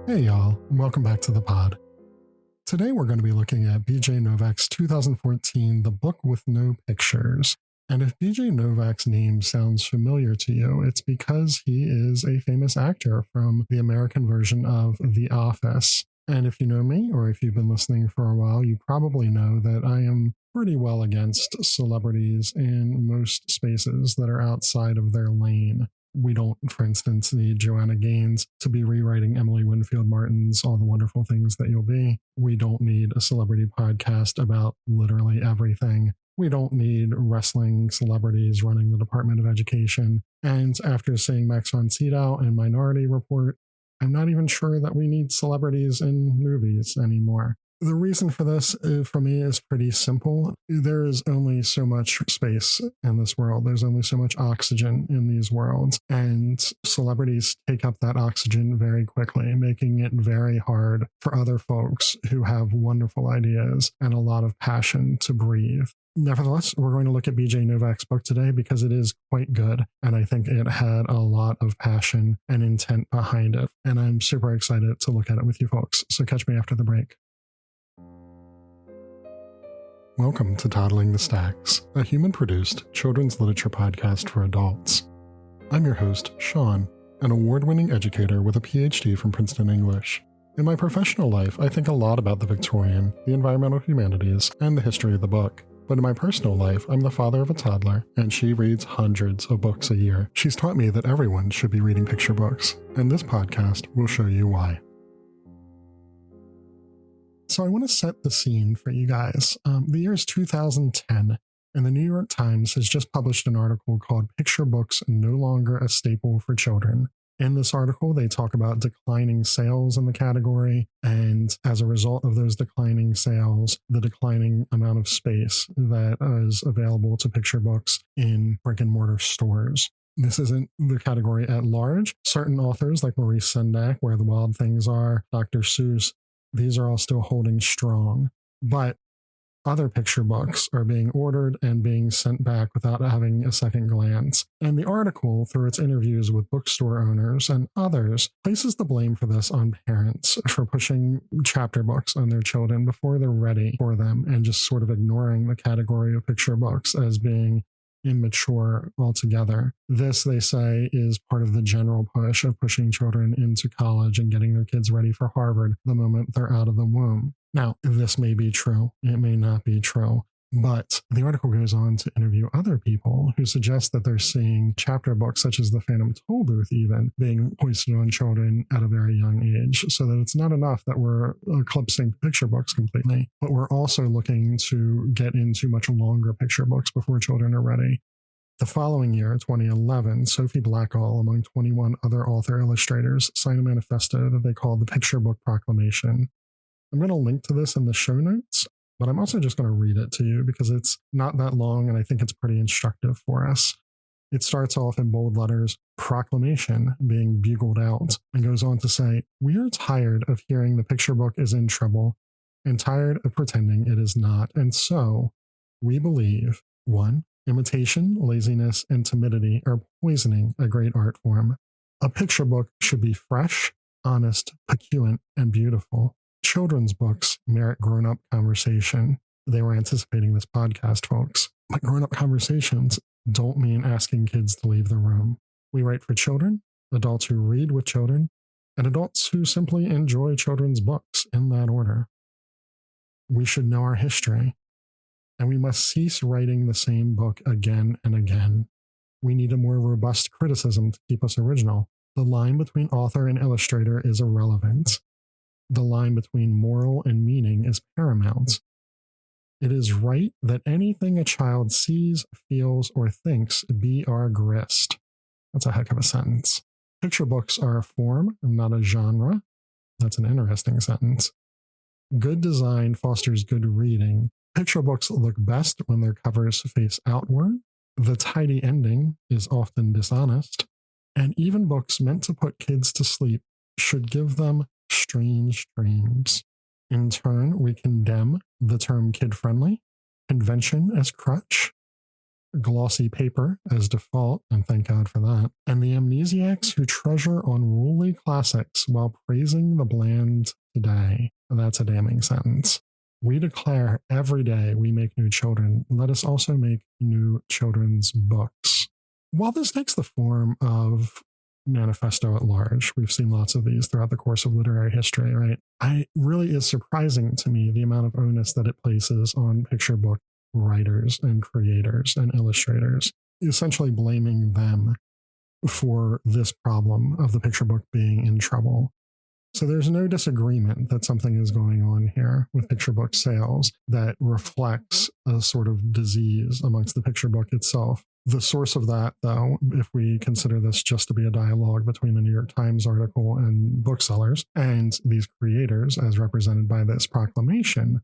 Hey y'all, and welcome back to the pod. Today we're going to be looking at BJ Novak's 2014 The Book with No Pictures. And if BJ Novak's name sounds familiar to you, it's because he is a famous actor from the American version of The Office. And if you know me, or if you've been listening for a while, you probably know that I am pretty well against celebrities in most spaces that are outside of their lane. We don't, for instance, need Joanna Gaines to be rewriting Emily Winfield Martin's All the Wonderful Things That You'll Be. We don't need a celebrity podcast about literally everything. We don't need wrestling celebrities running the Department of Education. And after seeing Max von Sydow and Minority Report, I'm not even sure that we need celebrities in movies anymore. The reason for this, for me, is pretty simple. There is only so much space in this world. There's only so much oxygen in these worlds. And celebrities take up that oxygen very quickly, making it very hard for other folks who have wonderful ideas and a lot of passion to breathe. Nevertheless, we're going to look at BJ Novak's book today because it is quite good, and I think it had a lot of passion and intent behind it, and I'm super excited to look at it with you folks, so catch me after the break. Welcome to Toddling the Stacks, a human-produced children's literature podcast for adults. I'm your host, Sean, an award-winning educator with a PhD from Princeton English. In my professional life, I think a lot about the Victorian, the environmental humanities, and the history of the book. But in my personal life, I'm the father of a toddler, and she reads hundreds of books a year. She's taught me that everyone should be reading picture books, and this podcast will show you why. So I want to set the scene for you guys. The year is 2010, and the New York Times has just published an article called Picture Books No Longer a Staple for Children. In this article, they talk about declining sales in the category, and as a result of those declining sales, the declining amount of space that is available to picture books in brick-and-mortar stores. This isn't the category at large. Certain authors like Maurice Sendak, Where the Wild Things Are, Dr. Seuss, these are all still holding strong, but other picture books are being ordered and being sent back without having a second glance. And the article, through its interviews with bookstore owners and others, places the blame for this on parents for pushing chapter books on their children before they're ready for them and just sort of ignoring the category of picture books as being immature altogether. This, they say, is part of the general push of pushing children into college and getting their kids ready for Harvard the moment they're out of the womb. Now, this may be true, it may not be true, but the article goes on to interview other people who suggest that they're seeing chapter books such as the Phantom Tollbooth even being hoisted on children at a very young age, so that it's not enough that we're eclipsing picture books completely, but we're also looking to get into much longer picture books before children are ready. The following year, 2011, Sophie Blackall, among 21 other author-illustrators, signed a manifesto that they called the Picture Book Proclamation. I'm going to link to this in the show notes, but I'm also just going to read it to you because it's not that long and I think it's pretty instructive for us. It starts off in bold letters, proclamation being bugled out, and goes on to say, "We are tired of hearing the picture book is in trouble and tired of pretending it is not. And so we believe, 1, imitation, laziness, and timidity are poisoning a great art form. A picture book should be fresh, honest, piquant, and beautiful. Children's books merit grown-up conversation." They were anticipating this podcast, folks. But grown-up conversations don't mean asking kids to leave the room. We write for children, adults who read with children, and adults who simply enjoy children's books in that order. We should know our history, and we must cease writing the same book again and again. We need a more robust criticism to keep us original. The line between author and illustrator is irrelevant. The line between moral and meaning is paramount. It is right that anything a child sees, feels, or thinks be our grist. That's a heck of a sentence. Picture books are a form, not a genre. That's an interesting sentence. Good design fosters good reading. Picture books look best when their covers face outward. The tidy ending is often dishonest. And even books meant to put kids to sleep should give them strange dreams. In turn, we condemn the term kid-friendly, convention as crutch, glossy paper as default, and thank God for that, and the amnesiacs who treasure unruly classics while praising the bland today. That's a damning sentence. We declare every day we make new children. Let us also make new children's books. While this takes the form of manifesto at large, we've seen lots of these throughout the course of literary history, right? It really is surprising to me the amount of onus that it places on picture book writers and creators and illustrators, essentially blaming them for this problem of the picture book being in trouble. So there's no disagreement that something is going on here with picture book sales that reflects a sort of disease amongst the picture book itself. The source of that, though, if we consider this just to be a dialogue between the New York Times article and booksellers and these creators as represented by this proclamation,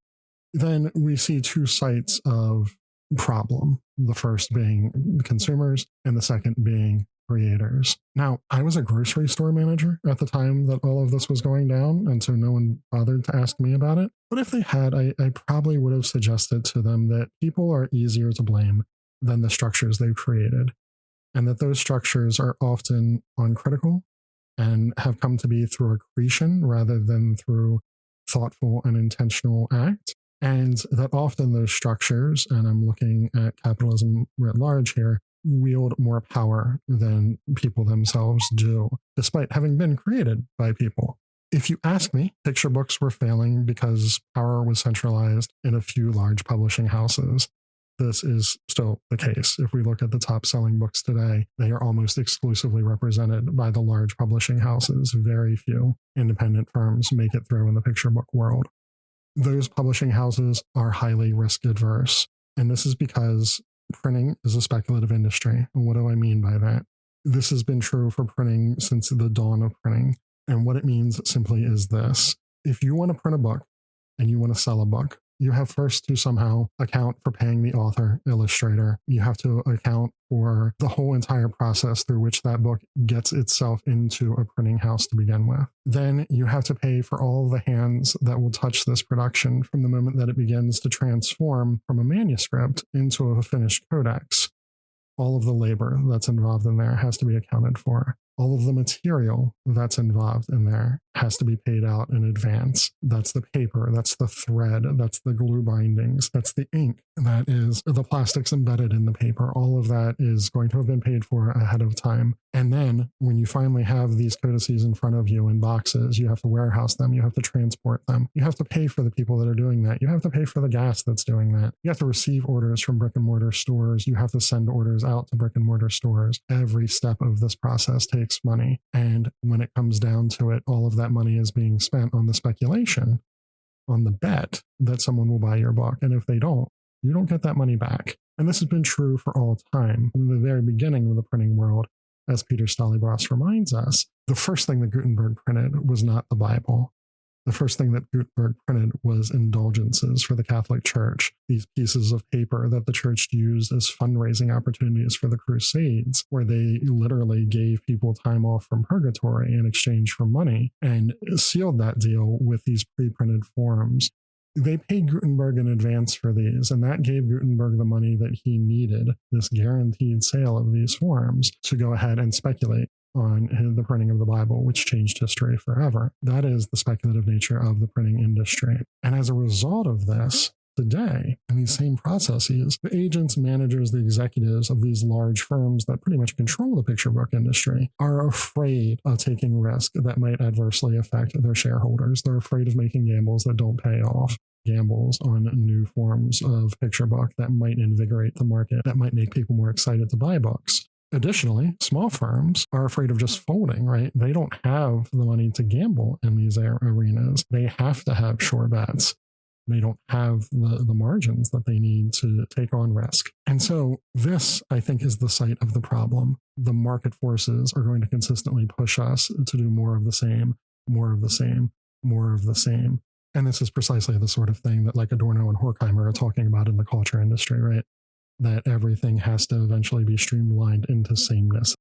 then we see two sides of problem. The first being consumers and the second being creators. Now, I was a grocery store manager at the time that all of this was going down, and so no one bothered to ask me about it. But if they had, I probably would have suggested to them that people are easier to blame than the structures they've created, and that those structures are often uncritical and have come to be through accretion rather than through thoughtful and intentional act. And that often those structures, and I'm looking at capitalism writ large here, wield more power than people themselves do, despite having been created by people. If you ask me, picture books were failing because power was centralized in a few large publishing houses. This is still the case. If we look at the top selling books today, they are almost exclusively represented by the large publishing houses. Very few independent firms make it through in the picture book world. Those publishing houses are highly risk adverse. And this is because printing is a speculative industry. And what do I mean by that? This has been true for printing since the dawn of printing. And what it means simply is this. If you want to print a book and you want to sell a book, you have first to somehow account for paying the author, illustrator. You have to account for the whole entire process through which that book gets itself into a printing house to begin with. Then you have to pay for all the hands that will touch this production from the moment that it begins to transform from a manuscript into a finished codex. All of the labor that's involved in there has to be accounted for. All of the material that's involved in there has to be paid out in advance. That's the paper, that's the thread, that's the glue bindings, that's the ink, that is the plastics embedded in the paper. All of that is going to have been paid for ahead of time. And then when you finally have these codices in front of you in boxes, you have to warehouse them, you have to transport them, you have to pay for the people that are doing that, you have to pay for the gas that's doing that, you have to receive orders from brick and mortar stores, you have to send orders out to brick and mortar stores. Every step of this process takes money. And when it comes down to it, all of that money is being spent on the speculation, on the bet that someone will buy your book. And if they don't, you don't get that money back. And this has been true for all time. From the very beginning of the printing world, as Peter Stalybros reminds us, the first thing that Gutenberg printed was not the Bible. The first thing that Gutenberg printed was indulgences for the Catholic Church, these pieces of paper that the church used as fundraising opportunities for the Crusades, where they literally gave people time off from purgatory in exchange for money and sealed that deal with these pre-printed forms. They paid Gutenberg in advance for these, and that gave Gutenberg the money that he needed, this guaranteed sale of these forms, to go ahead and speculate on the printing of the Bible, which changed history forever. That is the speculative nature of the printing industry. And as a result of this, today, in these same processes, the agents, managers, the executives of these large firms that pretty much control the picture book industry are afraid of taking risk that might adversely affect their shareholders. They're afraid of making gambles that don't pay off. Gambles on new forms of picture book that might invigorate the market, that might make people more excited to buy books. Additionally, small firms are afraid of just folding, right? They don't have the money to gamble in these arenas. They have to have sure bets. They don't have the margins that they need to take on risk. And so this, I think, is the site of the problem. The market forces are going to consistently push us to do more of the same, more of the same, more of the same. And this is precisely the sort of thing that like Adorno and Horkheimer are talking about in the culture industry, right? That everything has to eventually be streamlined into sameness.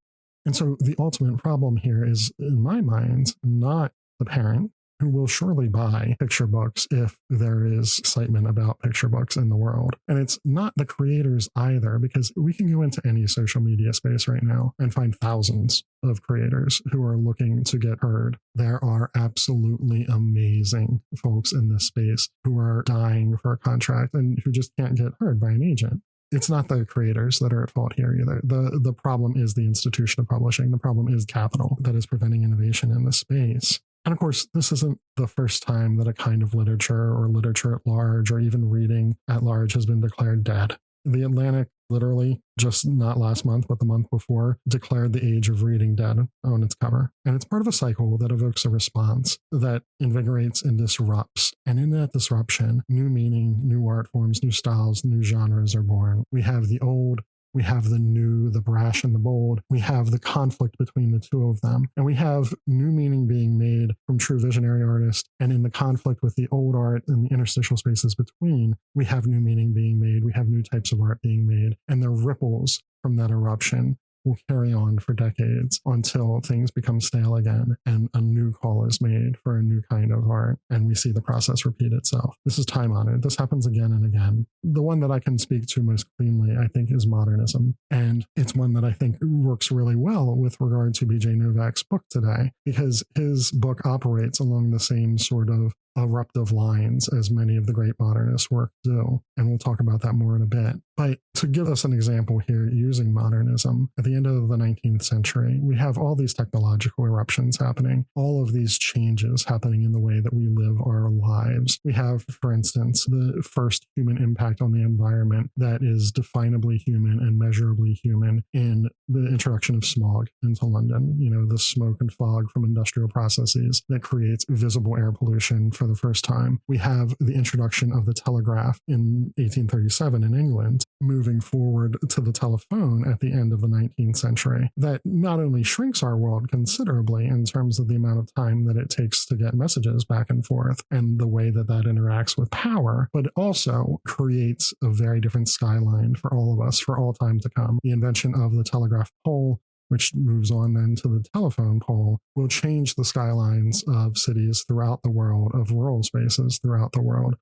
And so the ultimate problem here is, in my mind, not the parent, who will surely buy picture books if there is excitement about picture books in the world. And it's not the creators either, because we can go into any social media space right now and find thousands of creators who are looking to get heard. There are absolutely amazing folks in this space who are dying for a contract and who just can't get heard by an agent. It's not the creators that are at fault here either. The problem is the institution of publishing. The problem is capital that is preventing innovation in this space. And of course, this isn't the first time that a kind of literature or literature at large or even reading at large has been declared dead. The Atlantic, literally, just not last month, but the month before, declared the age of reading dead on its cover. And it's part of a cycle that evokes a response that invigorates and disrupts. And in that disruption, new meaning, new art forms, new styles, new genres are born. We have the old, we have the new, the brash and the bold. We have the conflict between the two of them. And we have new meaning being made from true visionary artists. And in the conflict with the old art and the interstitial spaces between, we have new meaning being made. We have new types of art being made. And the ripples from that eruption will carry on for decades until things become stale again and a new call is made for a new kind of art, and we see the process repeat itself. This is time honored. This happens again and again. The one that I can speak to most cleanly, I think, is modernism, and it's one that I think works really well with regard to B.J. Novak's book today, because his book operates along the same sort of eruptive lines as many of the great modernist work do. And we'll talk about that more in a bit. But to give us an example here using modernism, at the end of the 19th century, we have all these technological eruptions happening, all of these changes happening in the way that we live our lives. We have, for instance, the first human impact on the environment that is definably human and measurably human in the introduction of smog into London, the smoke and fog from industrial processes that creates visible air pollution for the first time. We have the introduction of the telegraph in 1837 in England, moving forward to the telephone at the end of the 19th century, that not only shrinks our world considerably in terms of the amount of time that it takes to get messages back and forth and the way that that interacts with power, but also creates a very different skyline for all of us for all time to come. The invention of the telegraph pole, which moves on then to the telephone pole, will change the skylines of cities throughout the world, of rural spaces throughout the world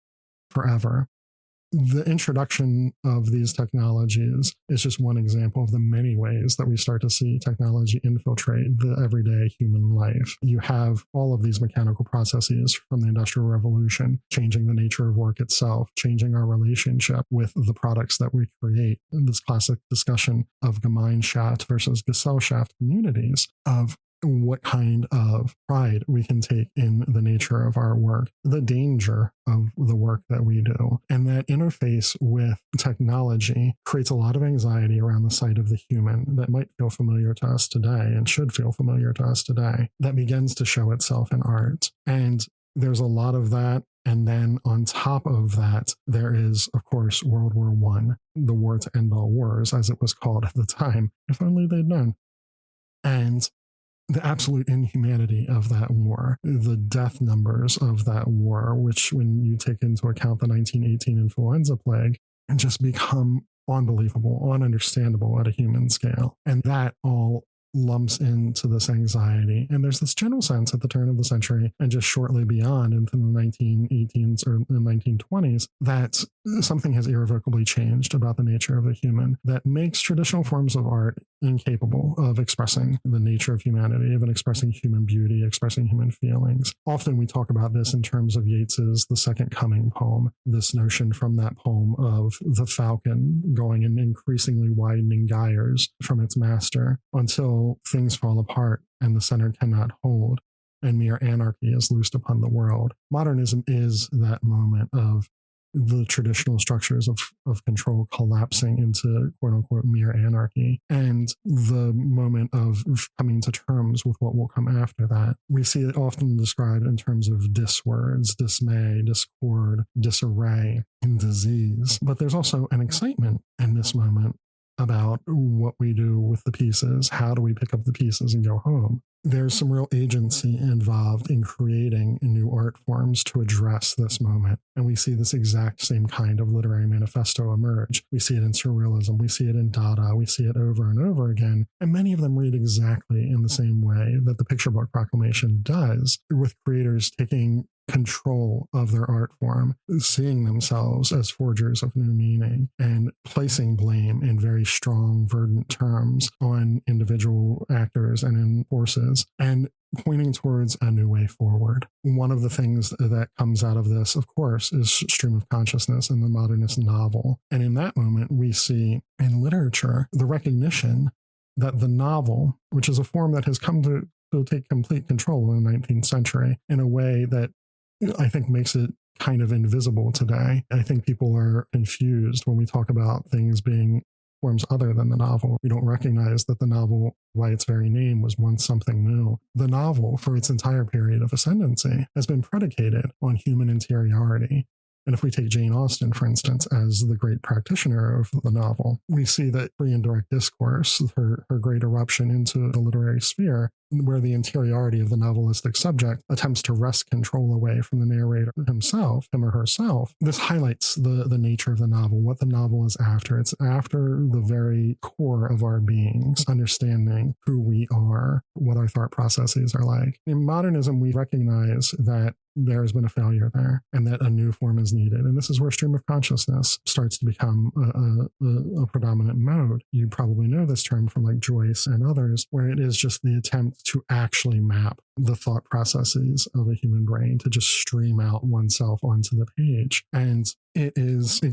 forever. The introduction of these technologies is just one example of the many ways that we start to see technology infiltrate the everyday human life. You have all of these mechanical processes from the Industrial Revolution, changing the nature of work itself, changing our relationship with the products that we create. In this classic discussion of Gemeinschaft versus Gesellschaft communities, of what kind of pride we can take in the nature of our work, the danger of the work that we do. And that interface with technology creates a lot of anxiety around the sight of the human that might feel familiar to us today and should feel familiar to us today, that begins to show itself in art. And there's a lot of that. And then on top of that, there is, of course, World War I, the war to end all wars, as it was called at the time, if only they'd known. And the absolute inhumanity of that war, the death numbers of that war, which when you take into account the 1918 influenza plague, and just become unbelievable, ununderstandable at a human scale. And that all lumps into this anxiety. And there's this general sense at the turn of the century and just shortly beyond into the 1918s or the 1920s that something has irrevocably changed about the nature of the human that makes traditional forms of art incapable of expressing the nature of humanity, of expressing human beauty, expressing human feelings. Often we talk about this in terms of Yeats's The Second Coming poem, this notion from that poem of the falcon going in increasingly widening gyres from its master until things fall apart and the center cannot hold and mere anarchy is loosed upon the world. Modernism is that moment of the traditional structures of control collapsing into quote unquote mere anarchy, and the moment of coming to terms with what will come after that. We see it often described in terms of diswords, dismay, discord, disarray, and disease. But there's also an excitement in this moment about what we do with the pieces. How do we pick up the pieces and go home? there's some real agency involved in creating new art forms to address this moment. And we see this exact same kind of literary manifesto emerge. We see it in surrealism, we see it in Dada, we see it over and over again. And many of them read exactly in the same way that the Picture Book Proclamation does, with creators taking control of their art form, seeing themselves as forgers of new meaning, and placing blame in very strong, verdant terms on individual actors and in forces, and pointing towards a new way forward. One of the things that comes out of this, of course, is stream of consciousness in the modernist novel. And in that moment, we see in literature the recognition that the novel, which is a form that has come to take complete control in the 19th century in a way that I think makes it kind of invisible today. I think people are confused when we talk about things being forms other than the novel. We don't recognize that the novel, by its very name, was once something new. The novel, for its entire period of ascendancy, has been predicated on human interiority. And if we take Jane Austen, for instance, as the great practitioner of the novel, we see that free and direct discourse, her great eruption into the literary sphere, where the interiority of the novelistic subject attempts to wrest control away from the narrator himself, him or herself. This highlights the nature of the novel, what the novel is after. It's after the very core of our beings, understanding who we are, what our thought processes are like. In modernism, we recognize that there has been a failure there and that a new form is needed. And this is where stream of consciousness starts to become a predominant mode. You probably know this term from like Joyce and others, where it is just the attempt to actually map the thought processes of a human brain to just stream out oneself onto the page. And it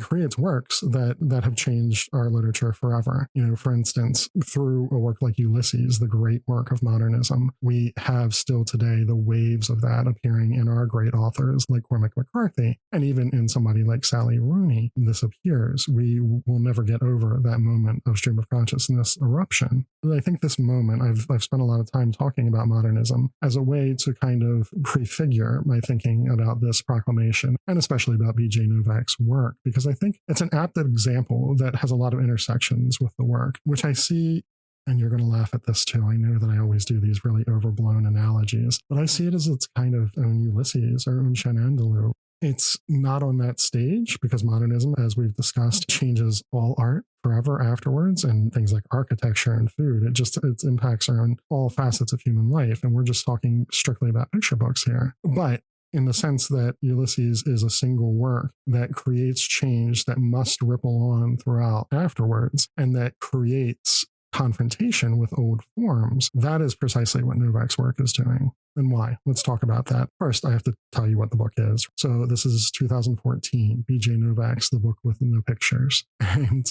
creates works that have changed our literature forever. You know, for instance, through a work like Ulysses, the great work of modernism, we have still today the waves of that appearing in our great authors like Cormac McCarthy, and even in somebody like Sally Rooney. This appears. We will never get over that moment of stream of consciousness eruption. And I think this moment, I've spent a lot of time talking about modernism as a way to kind of prefigure my thinking about this proclamation, and especially about B.J. Novak's work, because I think it's an apt example that has a lot of intersections with the work, which I see, and you're going to laugh at this too. I know that I always do these really overblown analogies, but I see it as its kind of own Ulysses or own Shenandoah. It's not on that stage because modernism, as we've discussed, changes all art forever afterwards, and things like architecture and food. Its impacts are on all facets of human life. And we're just talking strictly about picture books here. But in the sense that Ulysses is a single work that creates change that must ripple on throughout afterwards, and that creates confrontation with old forms, that is precisely what Novak's work is doing. And why? Let's talk about that. First, I have to tell you what the book is. So this is 2014, B.J. Novak's The Book with No Pictures. And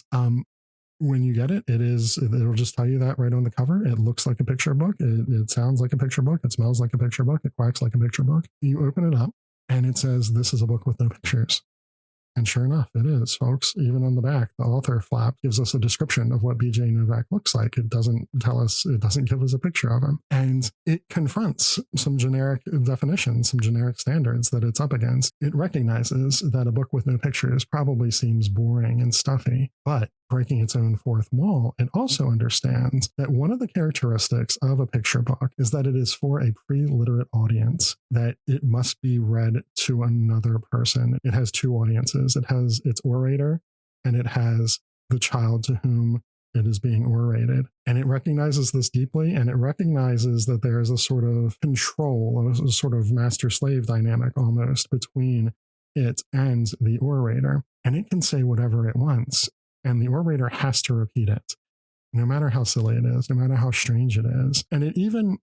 when you get it, it'll just tell you that right on the cover. It looks like a picture book. It sounds like a picture book. It smells like a picture book. It quacks like a picture book. You open it up and it says, "This is a book with no pictures." And sure enough, it is, folks. Even on the back, the author flap gives us a description of what B.J. Novak looks like. It doesn't give us a picture of him. And it confronts some generic definitions, some generic standards that it's up against. It recognizes that a book with no pictures probably seems boring and stuffy, but breaking its own fourth wall, it also understands that one of the characteristics of a picture book is that it is for a pre-literate audience, that it must be read to another person. It has two audiences. It has its orator and it has the child to whom it is being orated. And it recognizes this deeply, and it recognizes that there is a sort of control, a sort of master-slave dynamic almost between it and the orator. And it can say whatever it wants. And the orator has to repeat it, no matter how silly it is, no matter how strange it is. And it even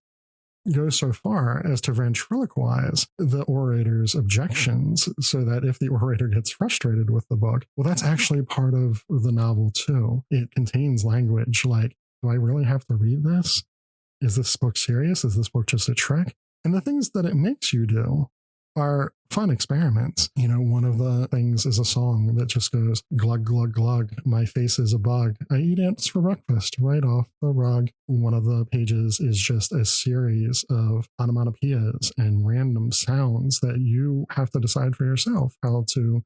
goes so far as to ventriloquize the orator's objections, so that if the orator gets frustrated with the book, well, that's actually part of the novel too. It contains language like, do I really have to read this? Is this book serious? Is this book just a trick? And the things that it makes you do are fun experiments. One of the things is a song that just goes, glug, glug, glug, my face is a bug. I eat ants for breakfast right off the rug. One of the pages is just a series of onomatopoeias and random sounds that you have to decide for yourself how to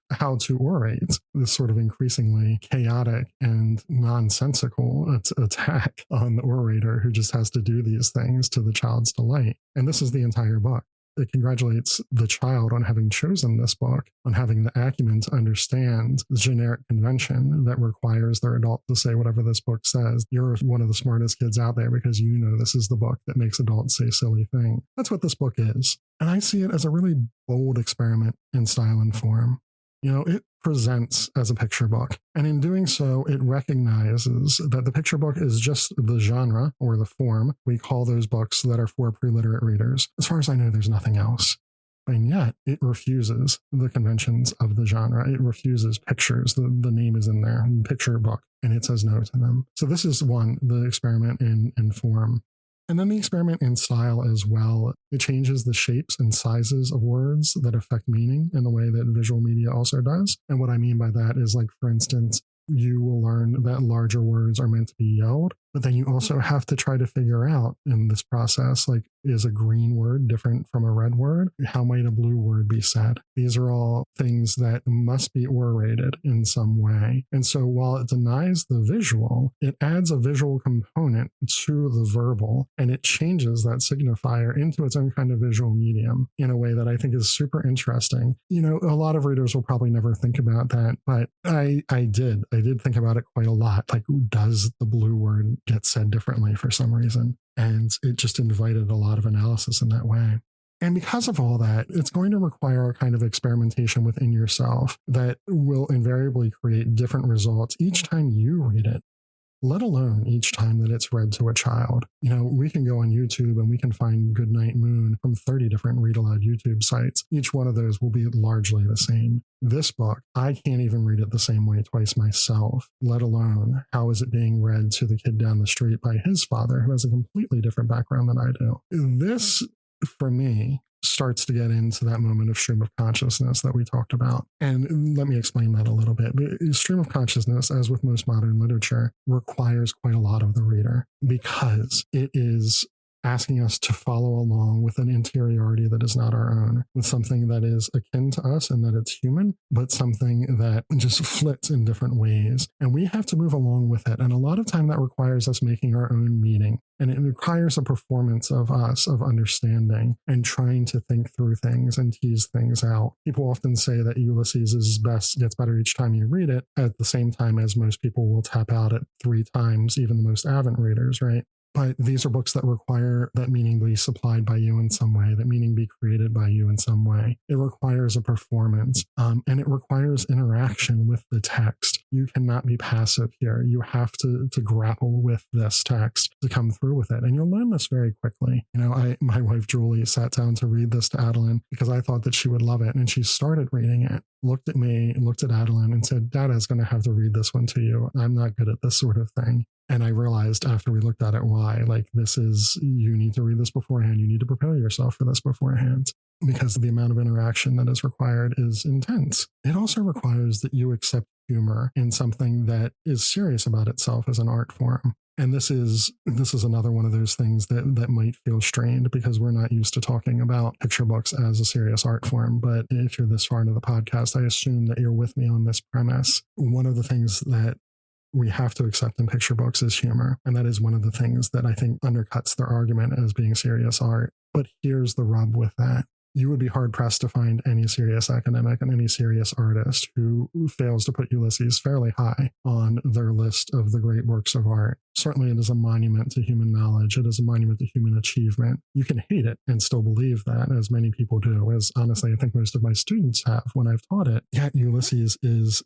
orate this sort of increasingly chaotic and nonsensical attack on the orator who just has to do these things to the child's delight. And this is the entire book. It congratulates the child on having chosen this book, on having the acumen to understand the generic convention that requires their adult to say whatever this book says. You're one of the smartest kids out there because you know this is the book that makes adults say silly things. That's what this book is. And I see it as a really bold experiment in style and form. It presents as a picture book. And in doing so, it recognizes that the picture book is just the genre or the form we call those books that are for pre-literate readers. As far as I know, there's nothing else. And yet it refuses the conventions of the genre. It refuses pictures. The name is in there, picture book, and it says no to them. So this is one, the experiment in form. And then the experiment in style as well. It changes the shapes and sizes of words that affect meaning in the way that visual media also does. And what I mean by that is, like, for instance, you will learn that larger words are meant to be yelled, but then you also have to try to figure out in this process, like, is a green word different from a red word? How might a blue word be said? These are all things that must be orated in some way. And so while it denies the visual, it adds a visual component to the verbal, and it changes that signifier into its own kind of visual medium in a way that I think is super interesting. A lot of readers will probably never think about that, but I did think about it quite a lot. Like, does the blue word get said differently for some reason? And it just invited a lot of analysis in that way. And because of all that, it's going to require a kind of experimentation within yourself that will invariably create different results each time you read it, let alone each time that it's read to a child. We can go on YouTube and we can find Goodnight Moon from 30 different read aloud YouTube sites. Each one of those will be largely the same. This book, I can't even read it the same way twice myself, let alone how is it being read to the kid down the street by his father, who has a completely different background than I do. This, for me, starts to get into that moment of stream of consciousness that we talked about. And let me explain that a little bit. The stream of consciousness, as with most modern literature, requires quite a lot of the reader because it is asking us to follow along with an interiority that is not our own, with something that is akin to us and that it's human, but something that just flits in different ways. And we have to move along with it. And a lot of time that requires us making our own meaning. And it requires a performance of us, of understanding and trying to think through things and tease things out. People often say that Ulysses gets better each time you read it, at the same time as most people will tap out at 3 times, even the most avid readers, right? But these are books that require that meaning be supplied by you in some way, that meaning be created by you in some way. It requires a performance, and it requires interaction with the text. You cannot be passive here. You have to grapple with this text to come through with it. And you'll learn this very quickly. My wife, Julie, sat down to read this to Adeline because I thought that she would love it. And she started reading it, looked at me, looked at Adeline and said, Dada's going to have to read this one to you. I'm not good at this sort of thing. And I realized after we looked at it why, you need to read this beforehand. You need to prepare yourself for this beforehand because the amount of interaction that is required is intense. It also requires that you accept humor in something that is serious about itself as an art form. And this is another one of those things that might feel strained because we're not used to talking about picture books as a serious art form. But if you're this far into the podcast, I assume that you're with me on this premise. One of the things that we have to accept in picture books is humor. And that is one of the things that I think undercuts their argument as being serious art. But here's the rub with that. You would be hard-pressed to find any serious academic and any serious artist who fails to put Ulysses fairly high on their list of the great works of art. Certainly it is a monument to human knowledge. It is a monument to human achievement. You can hate it and still believe that, as many people do, as honestly I think most of my students have when I've taught it. Yet Ulysses is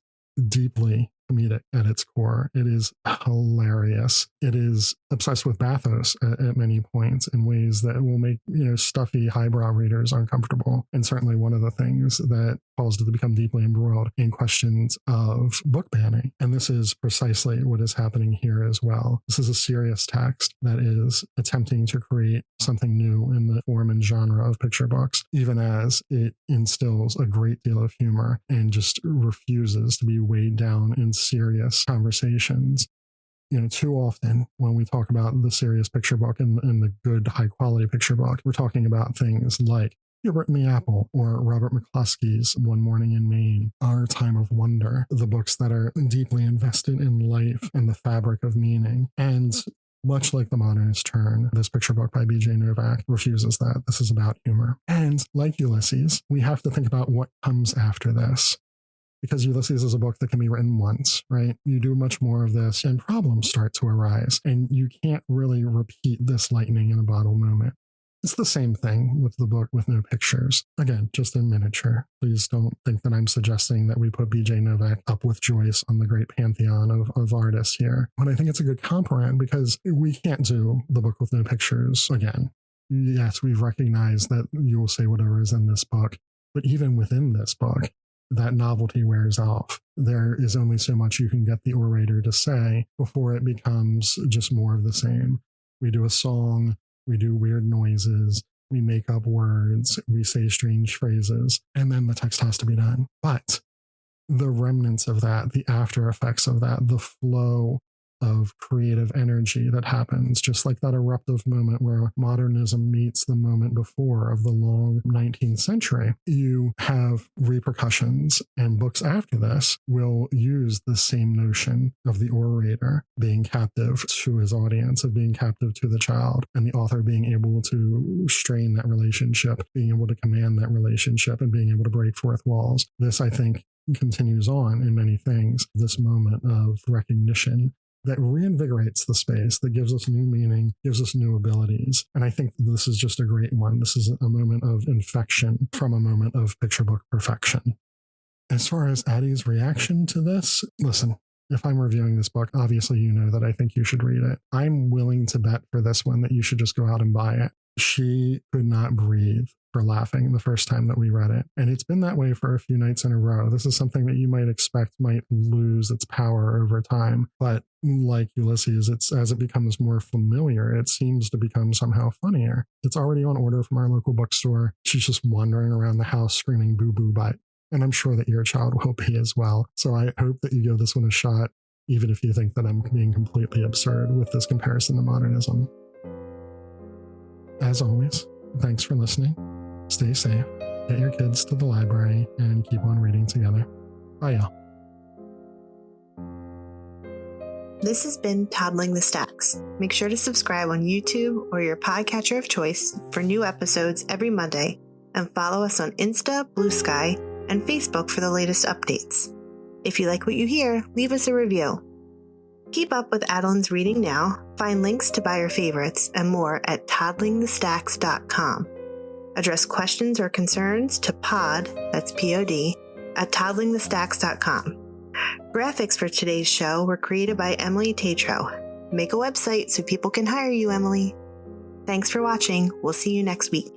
deeply comedic at its core. It is hilarious. It is obsessed with bathos at many points in ways that will make, stuffy highbrow readers uncomfortable. And certainly one of the things that caused it to become deeply embroiled in questions of book banning. And this is precisely what is happening here as well. This is a serious text that is attempting to create something new in the form and genre of picture books, even as it instills a great deal of humor and just refuses to be weighed down in serious conversations. Too often when we talk about the serious picture book and the good, high quality picture book, we're talking about things like Gilbert and the Apple or Robert McCluskey's One Morning in Maine, Our Time of Wonder, the books that are deeply invested in life and the fabric of meaning. And much like The Modernist Turn, this picture book by B.J. Novak refuses that. This is about humor. And like Ulysses, we have to think about what comes after this. Because Ulysses is a book that can be written once, right? You do much more of this and problems start to arise. And you can't really repeat this lightning in a bottle moment. It's the same thing with the book with no pictures. Again, just in miniature. Please don't think that I'm suggesting that we put B.J. Novak up with Joyce on the great pantheon of artists here. But I think it's a good comparison because we can't do the book with no pictures again. Yes, we've recognized that you will say whatever is in this book, but even within this book, that novelty wears off. There is only so much you can get the orator to say before it becomes just more of the same. We do a song, we do weird noises, we make up words, we say strange phrases, and then the text has to be done. But the remnants of that, the after effects of that, the flow of creative energy that happens, just like that eruptive moment where modernism meets the moment before of the long 19th century, you have repercussions, and books after this will use the same notion of the orator being captive to his audience, of being captive to the child, and the author being able to strain that relationship, being able to command that relationship, and being able to break fourth walls. This, I think, continues on in many things, this moment of recognition that reinvigorates the space, that gives us new meaning, gives us new abilities. And I think this is just a great one. This is a moment of infection from a moment of picture book perfection. As far as Addie's reaction to this, listen, if I'm reviewing this book, obviously you know that I think you should read it. I'm willing to bet for this one that you should just go out and buy it. She could not breathe for laughing the first time that we read it. And it's been that way for a few nights in a row. This is something that you might expect might lose its power over time. But like Ulysses, as it becomes more familiar, it seems to become somehow funnier. It's already on order from our local bookstore. She's just wandering around the house screaming boo boo butt. And I'm sure that your child will be as well. So I hope that you give this one a shot, even if you think that I'm being completely absurd with this comparison to modernism. As always, thanks for listening. Stay safe, get your kids to the library, and keep on reading together. Bye, y'all. This has been Toddling the Stacks. Make sure to subscribe on YouTube or your podcatcher of choice for new episodes every Monday, and follow us on Insta, Blue Sky, and Facebook for the latest updates. If you like what you hear, leave us a review. Keep up with Adeline's reading now, find links to buy your favorites, and more at toddlingthestacks.com. Address questions or concerns to pod, that's P-O-D, at toddlingthestacks.com. Graphics for today's show were created by Emily Tatro. Make a website so people can hire you, Emily. Thanks for watching. We'll see you next week.